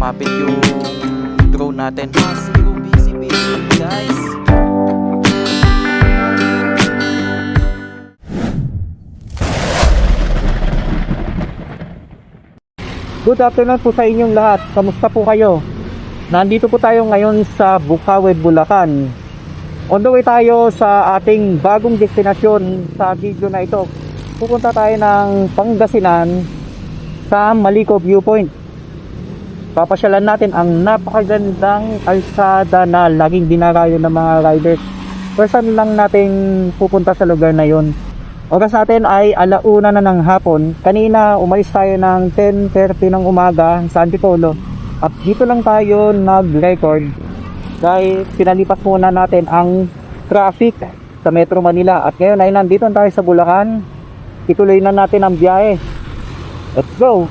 lumapit yung drone natin. Zero visibility guys. Good afternoon po sa inyong lahat. Kamusta po kayo? Nandito po tayo ngayon sa Bukawi, Bulacan. On the way tayo sa ating bagong destinasyon sa video na ito. Pupunta tayo ng Pangasinan sa Malico Viewpoint. Papasyalan natin ang napakagandang kalsada na laging dinarayo ng mga riders. First time lang natin pupunta sa lugar na yon. Oras natin ay 1:00 na ng hapon. Kanina umalis tayo ng 10:30 ng umaga sa Antipolo. At dito lang tayo nag-record dahil pinalipas muna natin ang traffic sa Metro Manila. At ngayon ay nandito tayo sa Bulacan. Ituloy na natin ang biyahe. Let's go!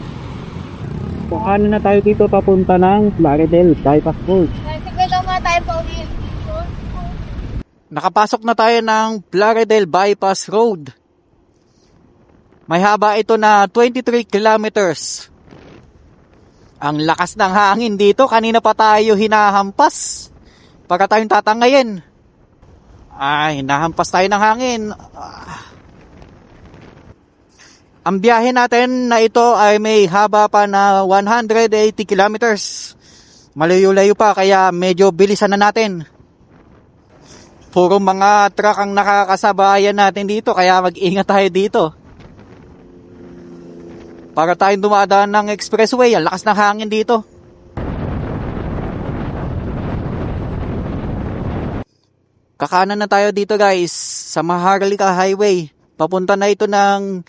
Kuhanan na tayo dito papunta ng Plaridel Bypass Road. Nakapasok na tayo ng Plaridel Bypass Road. May haba ito na 23 kilometers. Ang lakas ng hangin dito. Kanina pa tayo hinahampas. Pagka tayong tatangayin. Hinahampas tayo ng hangin. Ang biyahe natin na ito ay may haba pa na 180 kilometers. Malayo-layo pa kaya medyo bilisan na natin. Puro mga truck ang nakakasabayan natin dito kaya mag-ingat tayo dito. Para tayong dumadaan ng expressway, ang lakas ng hangin dito. Kakanan na tayo dito guys, sa Maharlika Highway. Papunta na ito ng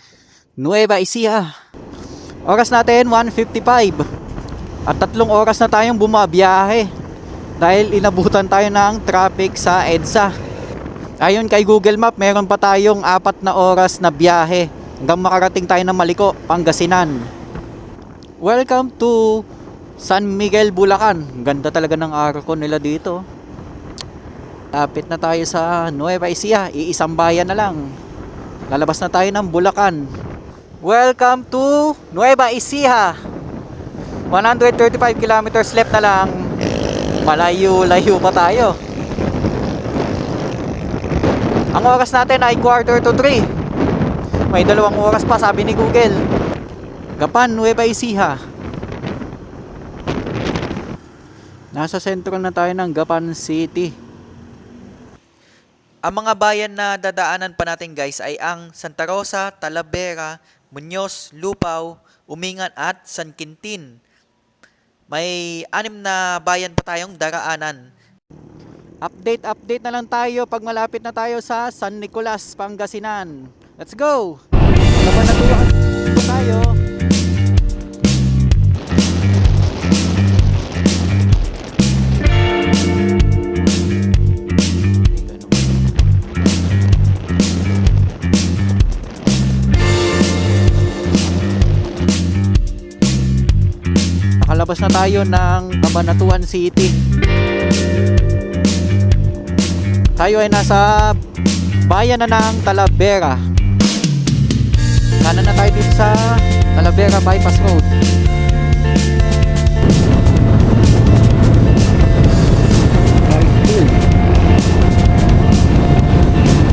Nueva Ecija. Oras natin 1:55. At 3 oras na tayong bumabiyahe. Dahil inabutan tayo ng traffic sa EDSA. Ayon kay Google Map, meron pa tayong 4 na oras na biyahe hanggang makarating tayo ng Malico, Pangasinan. Welcome to San Miguel, Bulacan. Ganda talaga ng arko nila dito. Lapit na tayo sa Nueva Ecija. Iisang bayan na lang. Lalabas na tayo ng Bulacan. Welcome to Nueva Ecija. 135 kilometers left na lang. Malayo-layo pa tayo. Ang oras natin ay 2:45. May 2 oras pa sabi ni Google. Gapan, Nueva Ecija. Nasa sentro na tayo ng Gapan City. Ang mga bayan na dadaanan pa natin guys ay ang Santa Rosa, Talavera, Muñoz, Lupao, Umingan at San Quintin. May 6 na bayan pa tayong daraanan. Update na lang tayo pag malapit na tayo sa San Nicolas, Pangasinan. Let's go! Laban na tayo. Nakalabas na tayo ng Cabanatuan City. Tayo ay nasa bayan na ng Talavera. Kanan na tayo dito sa Talavera Bypass Road.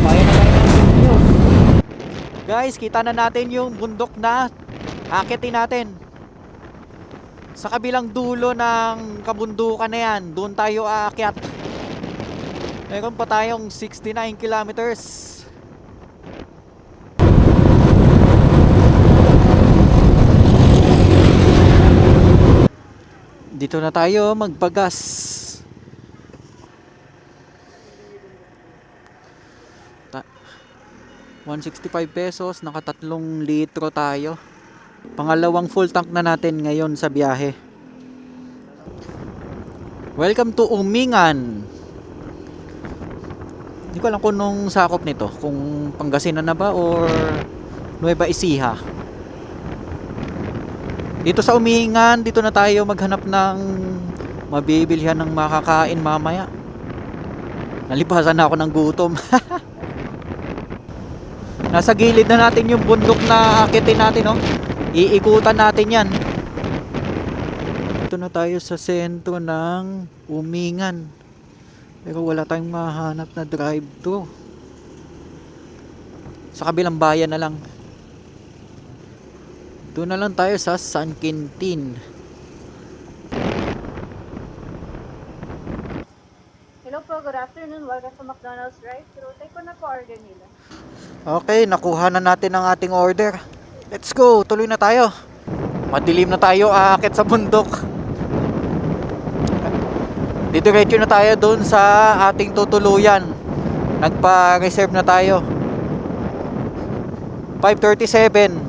Bayan na tayo ng Muñoz. Guys, kita na natin yung bundok na akitin natin. Sa kabilang dulo ng kabundukan na yan, doon tayo aakyat. Meron pa tayong 69 kilometers. Dito na tayo magpagas. 165 pesos, naka 3 litro tayo. Pangalawang full tank na natin ngayon sa biyahe. Welcome to Umingan. Hindi ko alam kung nung sakop nito, kung Pangasinan na ba or Nueva Ecija. Dito sa Umingan, dito na tayo maghanap ng mabibilhan ng makakain mamaya. Nalipasan na ako ng gutom. Nasa gilid na natin yung bundok na akitin natin, oh. Iikutan natin yan. Dito na tayo sa sentro ng Umingan. Pero wala tayong mahanap na drive-thru. Sa kabilang bayan na lang. Doon na lang tayo sa San Quintin. Hello po, good afternoon. Welcome to McDonald's drive-thru. Take ko na po order nila. Okay, nakuha na natin ang ating order. Let's go, tuloy na tayo. Madilim na tayo, aakit sa bundok. Didiretso na tayo doon sa ating tutuluyan. Nagpa-reserve na tayo. 5:37.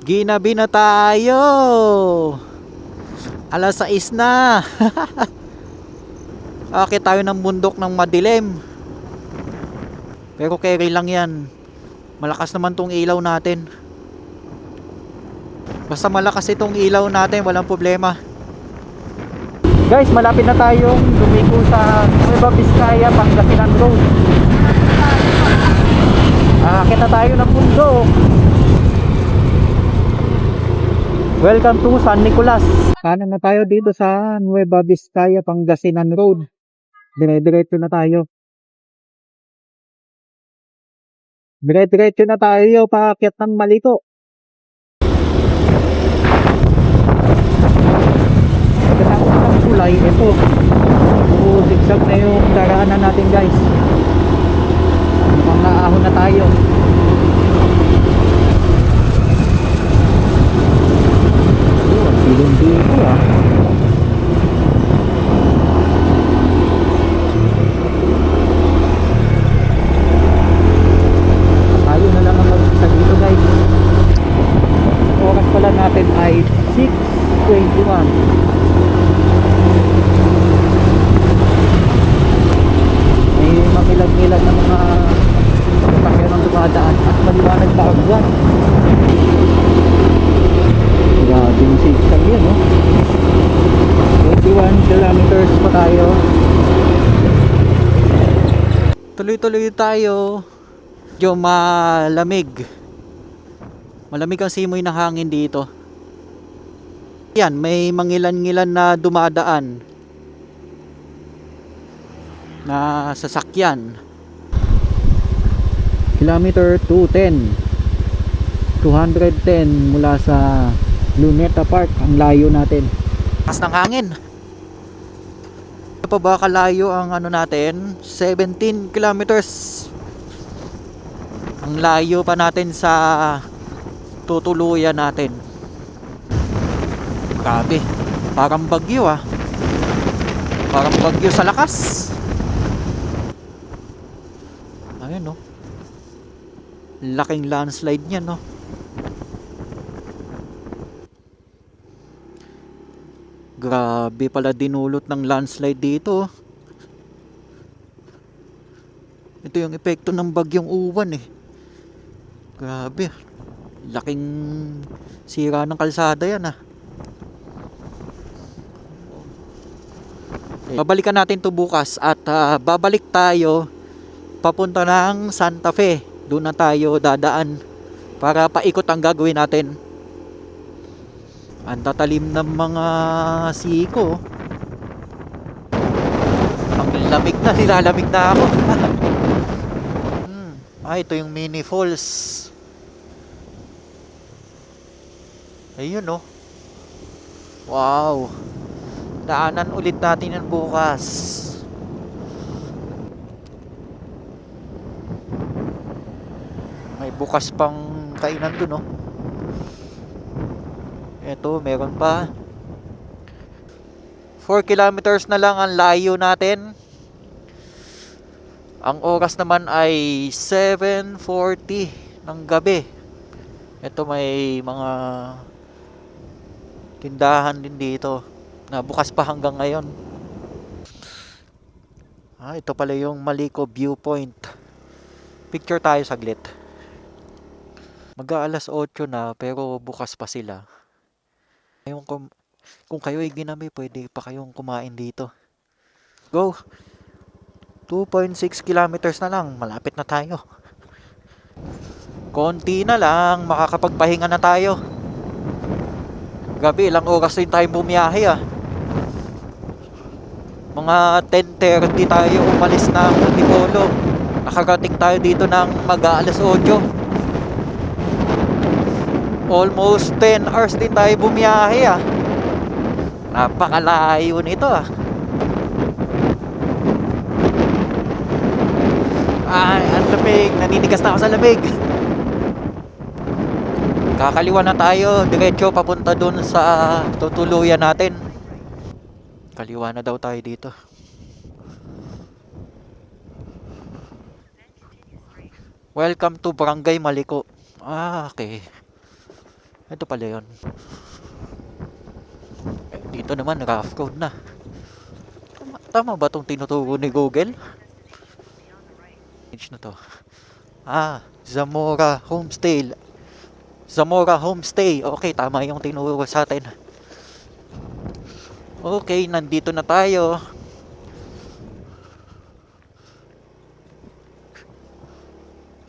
Ginabi na tayo. Alas 6 na. Akit tayo ng bundok ng madilim. Pero carry lang yan. Malakas naman tong ilaw natin. Basta malakas itong ilaw natin, walang problema. Guys, malapit na tayong lumiko sa Nueva Vizcaya, Pangasinan Road. Aakit na tayo ng bundok. Welcome to San Nicolas. Kanan na tayo dito sa Nueva Vizcaya, Pangasinan Road. Dire-diretso na tayo. Dire-diretso na tayo paakyat ng Maliko. Pagkatapos ng kulay, ito. Zigzag na yung daraanan natin, guys. Mukhang naahon na tayo. Oh, silong dito ah. Tayo na lang ang mag-isa dito, guys. Oras pala natin ay 6:21. May mamilag-milag na mga sasakyan ang dumadaan at maliwanag pa ang buwan. Grabe yung zigzag yun, no? 21 kilometers pa tayo. Tuloy-tuloy tayo. Medyo malamig. Malamig ang simoy ng hangin dito. Yan, may mangilan-ngilan na dumadaan na sasakyan. Kilometer 210. 210 mula sa Luneta Park. Ang layo natin. Lakas ng hangin. Ano pa ba kalayo ang ano natin? 17 kilometers. Ang layo pa natin sa tutuluyan natin. Grabe. Parang bagyo ah. Parang bagyo sa lakas. Ayun no. Laking landslide niya no. Grabe pala dinulot ng landslide dito. Ito yung epekto ng bagyong uwan eh. Grabe. Laking sira ng kalsada yan ah. Babalikan natin to bukas at babalik tayo papunta ng Santa Fe. Doon na tayo dadaan para paikot ang gagawin natin. Ang tatalim ng mga siko. Ang lamig na, nilalamig na ako. Ito yung mini falls. Ayun no. Wow. Daanan ulit natin yan bukas. May bukas pang kainan dun no. Ito, meron pa. 4 kilometers na lang ang layo natin. Ang oras naman ay 7:40 ng gabi. Ito may mga tindahan din dito na bukas pa hanggang ngayon. Ito pala yung Maliko Viewpoint. Picture tayo saglit. Mag-aalas 8 na pero bukas pa sila. Kung kayo ay ginabi, pwede pa kayong kumain dito. Go! 2.6 kilometers na lang. Malapit na tayo. Konti na lang. Makakapagpahinga na tayo. Grabe, ilang oras din tayo bumiyahe ah. Mga 10:30 tayo umalis ng Antipolo. Nakarating tayo dito ng mag-aalas 8. Almost 10 hours din tayo bumiyahe ah. Napakalayo nito ah. Ay, ang lamig. Naninigas na ako sa lamig. Kakaliwa na tayo. Diretso papunta dun sa tutuluyan natin. Kaliwa na daw tayo dito. Welcome to Barangay Maliko. Ah, okay. Ito pala yun. Dito naman, rough road na. Tama ba itong tinuturo ni Google? Page na to. Ah, Zamora Homestay. Zamora Homestay. Okay, tama yung tinuro sa atin. Okay, nandito na tayo.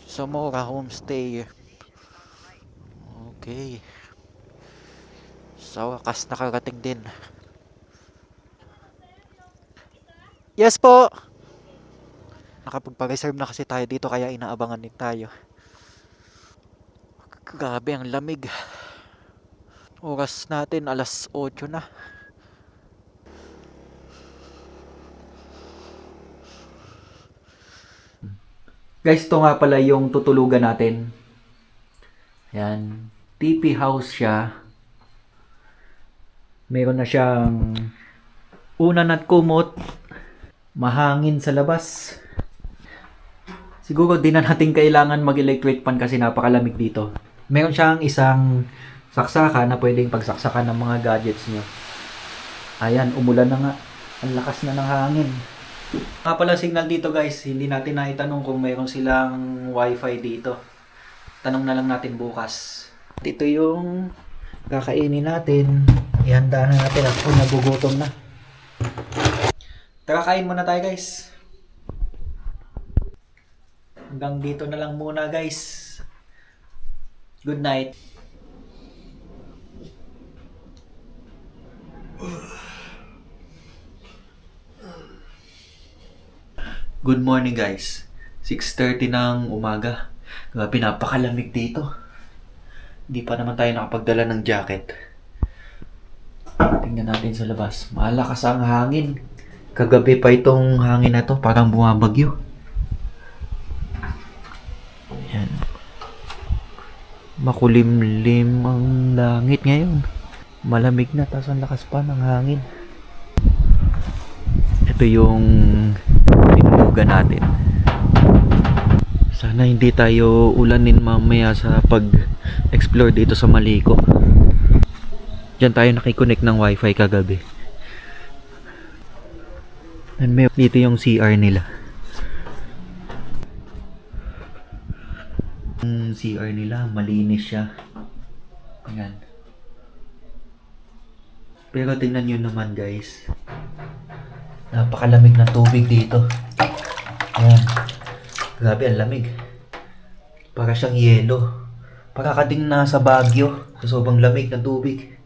Zamora Homestay. Okay. Sa wakas nakarating din. Yes po! Nakapagpa-reserve na kasi tayo dito kaya inaabangan din tayo. Grabe ang lamig. Oras natin alas 8 na. Guys, ito nga pala yung tutulugan natin. Ayan. TP house siya. Meron na siyang unan at kumot. Mahangin sa labas. Siguro di na natin kailangan mag-electric fan kasi napakalamig dito. Meron siyang isang saksakan na pwedeng pagsaksakan ng mga gadgets nyo. Ayan, umulan na nga. Ang lakas na ng hangin. Nga pala signal dito guys, hindi natin naitanong kung mayroon silang wifi dito. Tanong na lang natin bukas. Ito yung kakainin natin. Ihanda na natin ako, nagugutom na. Tara, kain muna tayo guys. Hanggang dito na lang muna guys. Good night. Good morning guys. 6:30 ng umaga. Grabe, napakalamig dito. Hindi pa naman tayo nakapagdala ng jacket. Tingnan natin sa labas. Malakas ang hangin. Kagabi pa itong hangin na to, parang bumabagyo. Ayan. Makulimlim ang langit ngayon. Malamig na, tapos ang lakas pa ng hangin. Ito yung tinulugan natin. Sana hindi tayo ulanin mamaya sa pag-explore dito sa Maliko. Diyan tayo nakikonnect ng wifi kagabi. And may dito yung CR nila. Yung CR nila, malinis siya. Ayan. Pero tingnan nyo naman guys. Napakalamig ng tubig dito. Ayan. Grabe, ang lamig. Para siyang yelo. Para ka ding nasa Baguio. Sa sobrang lamig ng tubig.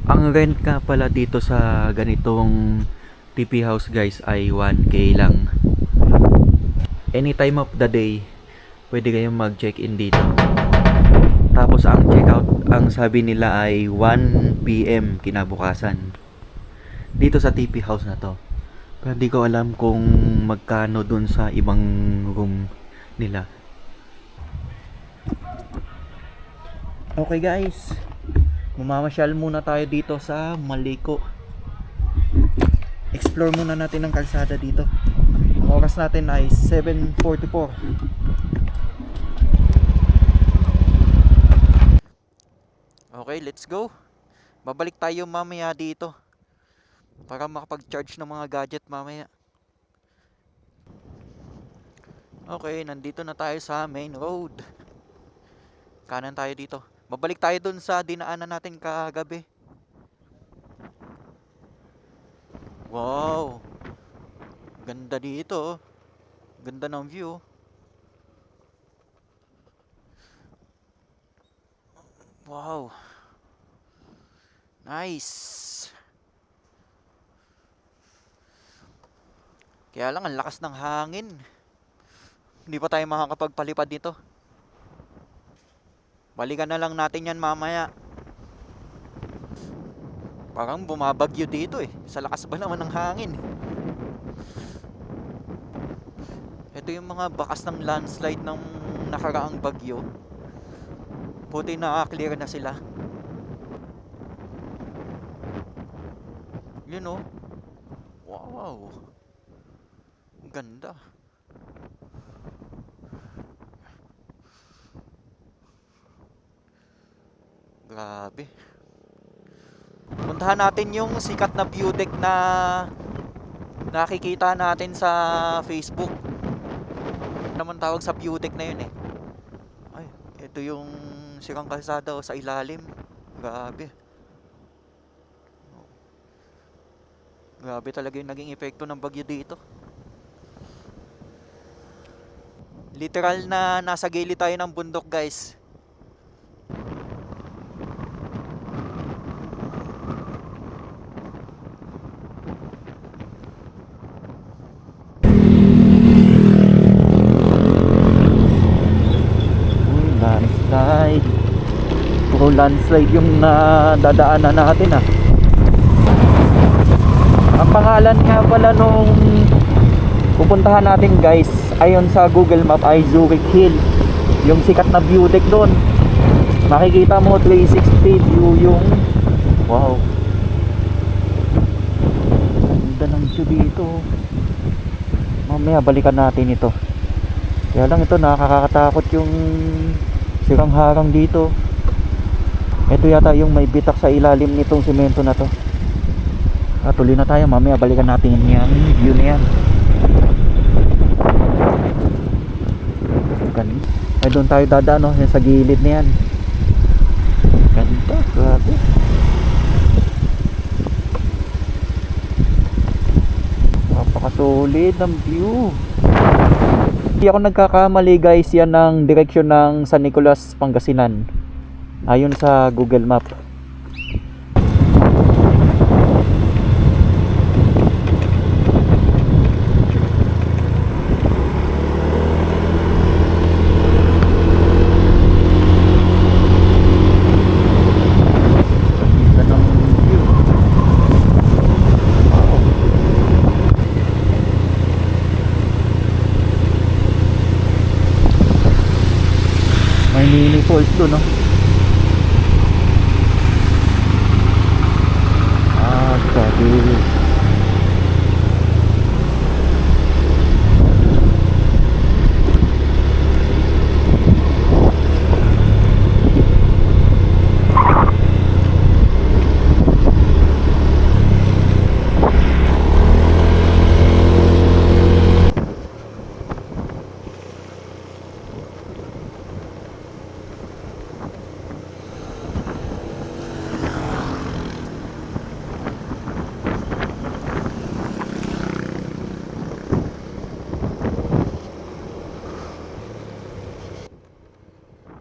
Ang rent ka pala dito sa ganitong TP house guys ay 1K lang. Any time of the day, pwede kayong mag-check-in dito. Tapos ang check-out, ang sabi nila ay 1 PM kinabukasan. Dito sa TP house na to. Pero di ko alam kung magkano dun sa ibang room nila. Okay guys, mamamasyal muna tayo dito sa Maliko. Explore muna natin ang kalsada dito. Ang oras natin ay 7:44. Okay, let's go. Babalik tayo mamaya dito para makapag-charge ng mga gadget mamaya. Okay, nandito na tayo sa main road. Kanan tayo dito. Babalik tayo dun sa dinaanan natin kagabi. Wow! Ganda dito. Ganda ng view. Wow! Nice. Kaya lang ang lakas ng hangin. Hindi pa tayo makakapagpalipad dito. Balikan na lang natin yan mamaya. Parang bumabagyo dito eh. Sa lakas ba naman ng hangin? Ito yung mga bakas ng landslide ng nakaraang bagyo. Buti na-clear na sila. Yun oh. Wow. Ang ganda. Grabe. Puntahan natin yung sikat na view deck na nakikita natin sa Facebook. Naman tawag sa view deck na yun eh. Ay, ito yung sirang kalsada sa ilalim. Grabe. Grabe talaga yung naging epekto ng bagyo dito. Literal na nasa gilid tayo ng bundok, guys. Landslide. Puro landslide yung nadadaanan natin ah. Ang pangalan nga pala nung pupuntahan natin guys, ayon sa Google Map ay Zurich Hill. Yung sikat na view deck doon. Makikita mo 360 view yung wow. Ganda ng view dito. Mamaya balikan natin ito. Kaya lang ito nakakatakot yung sirang harang dito. Ito yata yung may bitak sa ilalim nitong semento na to. Tuloy na tayo, mamaya balikan natin yan, view na yan. Ganda. Ay doon tayo dadaan no, yan sa gilid na yan. Ganda, grabe. Napakasolid ng view. Hindi ako nagkakamali guys, yan ang direksyon ng San Nicolas, Pangasinan ayon sa Google Map. May mini falls doon, no? Sabi.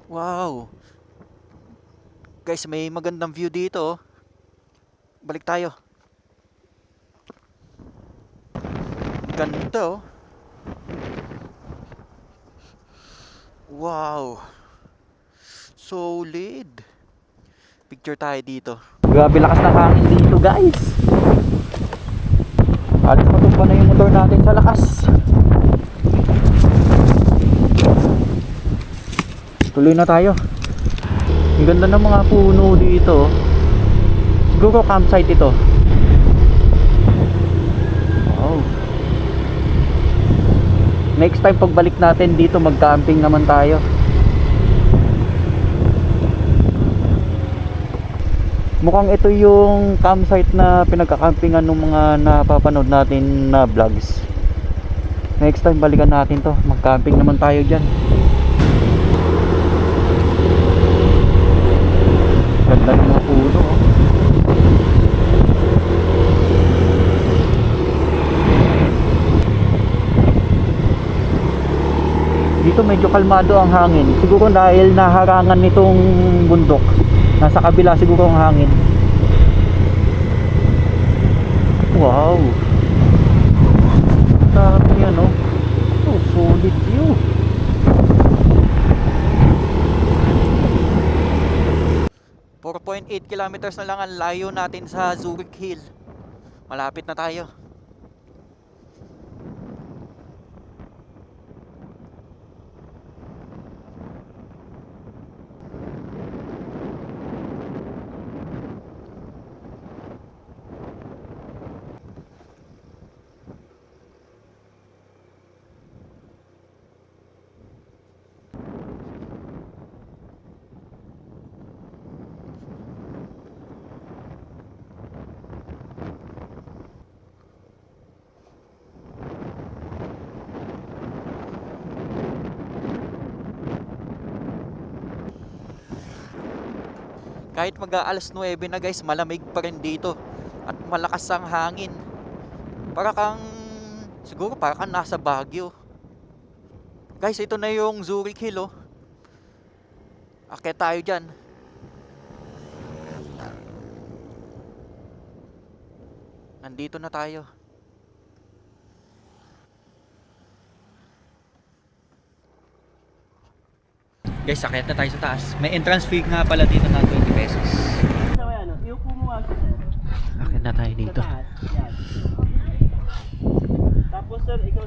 Wow. Guys, may magandang view dito oh. Balik tayo. Ganda oh. Wow. Solid. Picture tayo dito. Grabe lakas ng hangin dito guys. Halos matumba na yung motor natin sa lakas. Tuloy na tayo. Ang ganda ng mga puno dito. Siguro campsite ito. Wow. Next time pagbalik natin dito, mag-camping naman tayo. Mukhang ito yung campsite na pinagkakampingan ng mga napapanood natin na vlogs. Next time balikan natin to. Mag-camping naman tayo dyan. Ganda ng mga puno oh. Dito medyo kalmado ang hangin. Siguro dahil naharangan nitong bundok. Nasa kabila siguro ang hangin. Wow. Dami yan, oh. Oh, solid view. .8 kilometers na lang ang layo natin sa Zurich Hill. Malapit na tayo. Kahit mag-aalas 9 na guys, malamig pa rin dito. At malakas ang hangin. Siguro para kang nasa Baguio. Guys, ito na yung Zurich Hill, oh. Akyat tayo dyan. Nandito na tayo. Guys, akyat na tayo sa taas. May entrance fee nga pala dito na 20 pesos. Akyat na tayo dito.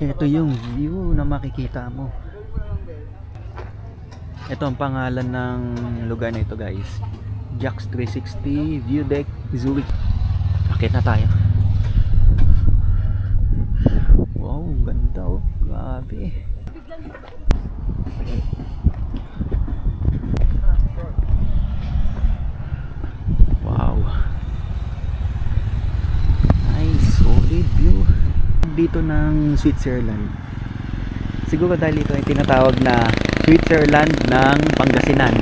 Ito yung view na makikita mo. Ito ang pangalan ng lugar na ito guys. Jax 360 View Deck Zurich. Akyat na tayo. Wow, ganda oh. Grabe. View dito ng Switzerland. Siguro dahil ito ay tinatawag na Switzerland ng Pangasinan.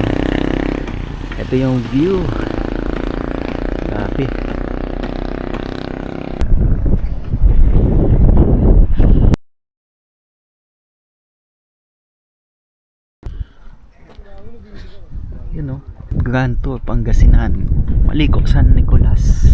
Ito yung view. Grabe. Yun o, Grand Tour Pangasinan, Maliko San Nicolas.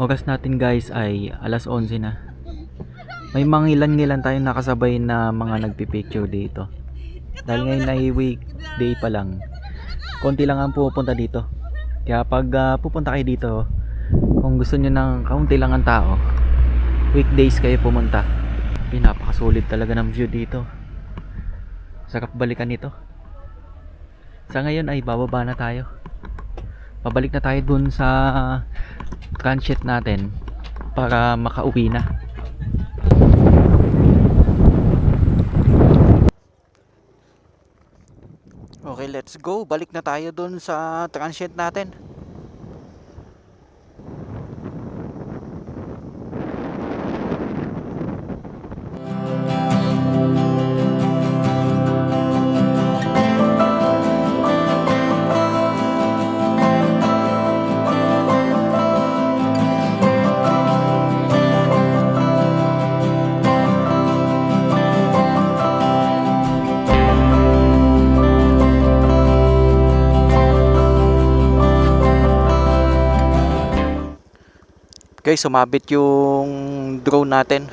Oras natin guys ay alas 11 na. May mga ilan tayong nakasabay na mga nagpipicture dito. Dahil ngayon ay weekday pa lang. Konti lang ang pupunta dito. Kaya pag pupunta kayo dito, kung gusto nyo ng kaunti lang ang tao, weekdays kayo pumunta. Pinapakasulit talaga ng view dito. Sarap balikan ito. Sa ngayon ay bababa na tayo. Pabalik na tayo dun sa transit natin para makauwi na. Okay, let's go. Balik na tayo dun sa transit natin. Guys, sumabit yung drone natin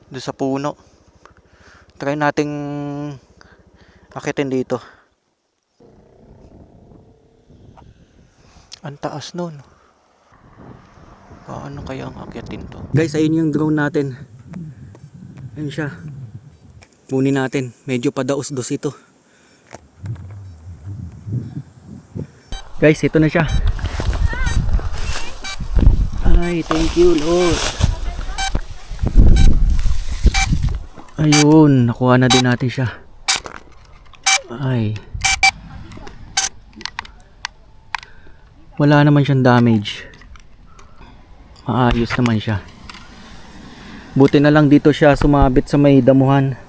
doon sa puno. Try nating akitin dito. Ang taas nun. Paano kaya ang akitin to? Guys, ayun yung drone natin. Ayun siya. Kunin natin. Medyo padaos-dos ito. Guys, ito na siya. Ay, thank you Lord. Ayun, nakuha na din natin siya. Ay. Wala naman siyang damage. Maayos naman siya. Buti na lang dito siya sumabit sa may damuhan.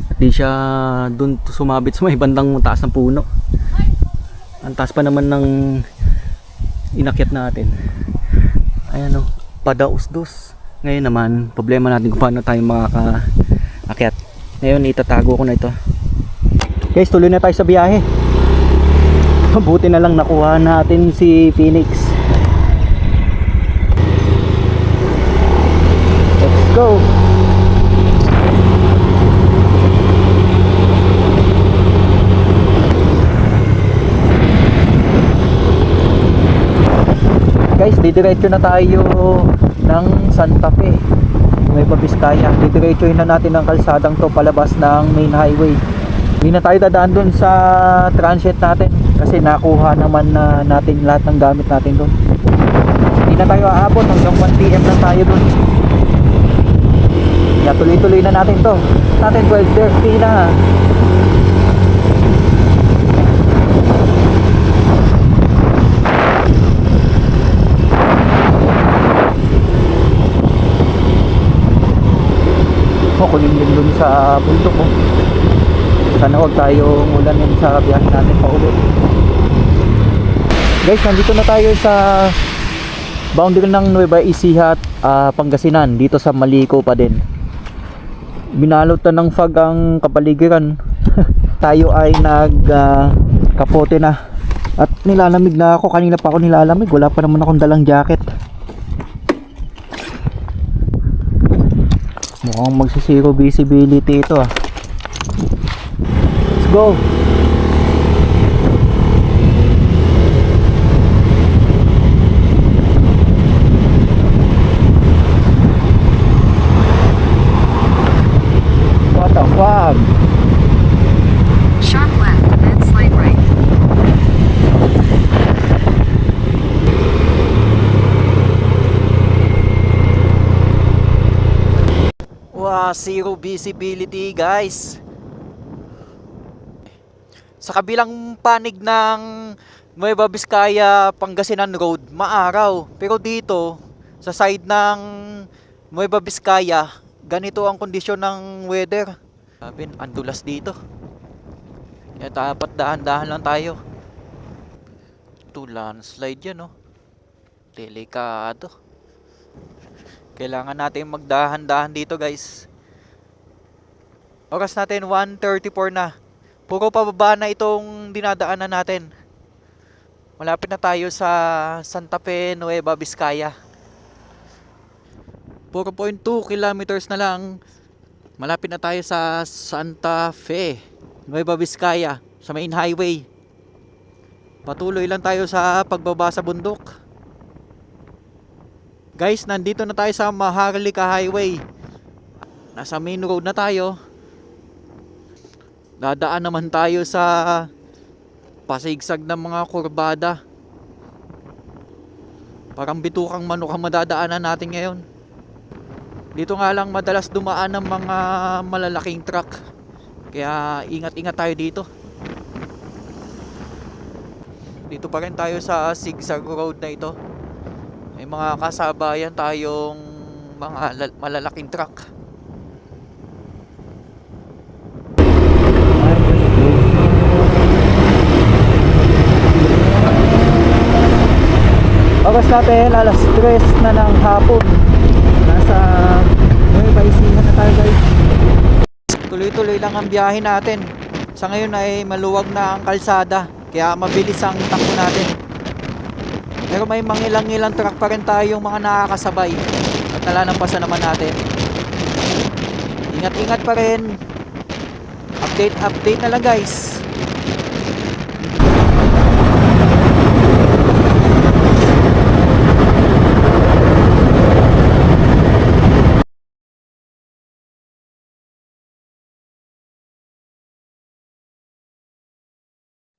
At di siya dun sumabit sa may bandang taas ng puno. Ang taas pa naman ng inakyat natin. Ayan o, padaus-dus. Ngayon naman, problema natin kung paano tayo makakaakyat. Ngayon, itatago ko na ito. Guys, tuloy na tayo sa biyahe. Buti na lang nakuha natin si Phoenix. Let's go! Guys, didiretso na tayo ng Santa Fe, Nueva Vizcaya. Didiretsohin na natin ang kalsadang to palabas ng main highway. Hindi na tayo dadaan dun sa transit natin kasi nakuha naman na natin lahat ng gamit natin dun. Hindi na tayo aabot, hanggang 1 PM lang tayo dun. Kaya tuloy-tuloy na natin to. Natin 12:30 na. Kunin din dun sa bundok mo. Sana huwag tayong ulanin sa biyahe natin pauwi. Guys, nandito na tayo sa boundary ng Nueva Ecija at Pangasinan, dito sa Maliko pa din. Binalot na ng fog ang kapaligiran. Tayo ay kapote na at nilalamig na ako. Kanina pa ako nilalamig, wala pa naman akong dalang jacket. Mukhang magsisiro visibility ito ah. Let's go. What the fuck? Sharp left, then slight right. Wow, zero visibility guys. Sa kabilang panig ng Nueva Vizcaya Pangasinan Road, maaraw. Pero dito, sa side ng Nueva Vizcaya, ganito ang kondisyon ng weather. Sabi, andulas dito. Kaya dapat dahan-dahan lang tayo. Ito, landslide yan, oh. Delikado. Kailangan natin magdahan-dahan dito, guys. Oras natin 1:34 na. Puro pababa na itong dinadaanan natin. Malapit na tayo sa Santa Fe, Nueva Vizcaya. 4.2 kilometers na lang. Malapit na tayo sa Santa Fe, Nueva Vizcaya, sa main highway. Patuloy lang tayo sa pagbaba sa bundok. Guys, nandito na tayo sa Maharlika Highway. Nasa main road na tayo. Dadaan naman tayo sa pasigsag ng mga kurbada. Parang bitukang manok ang madadaanan natin ngayon. Dito nga lang madalas dumaan ng mga malalaking truck. Kaya ingat-ingat tayo dito. Dito pa rin tayo sa zigzag road na ito. May mga kasabayan tayong mga malalaking truck. Oras natin, alas 3 na ng hapon. Nasa Nueva Ecija na tayo guys. Tuloy-tuloy lang ang biyahe natin. Sa ngayon ay maluwag na ang kalsada. Kaya mabilis ang takbo natin. Pero may mga ilang truck pa rin tayong mga nakakasabay. At nalalampasan naman natin. Ingat-ingat pa rin. Update na lang guys.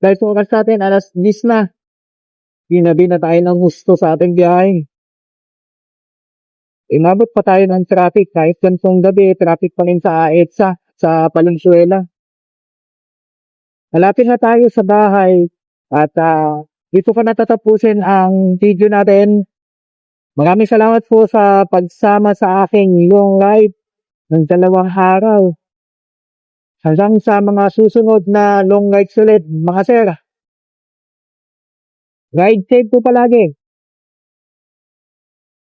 Guys, oras natin, alas 10 na. Ginabi na tayo ng gusto sa ating biyahe. Inabot pa tayo ng traffic. Kahit gantong gabi, traffic pa rin sa EDSA, sa Valenzuela. Malapit na tayo sa bahay. At dito ko natatapusin ang video natin. Maraming salamat po sa pagsama sa aking long ride ng 2 araw. Hanggang sa mga susunod na long rides ulit, mga sir. Ride safe po palagi.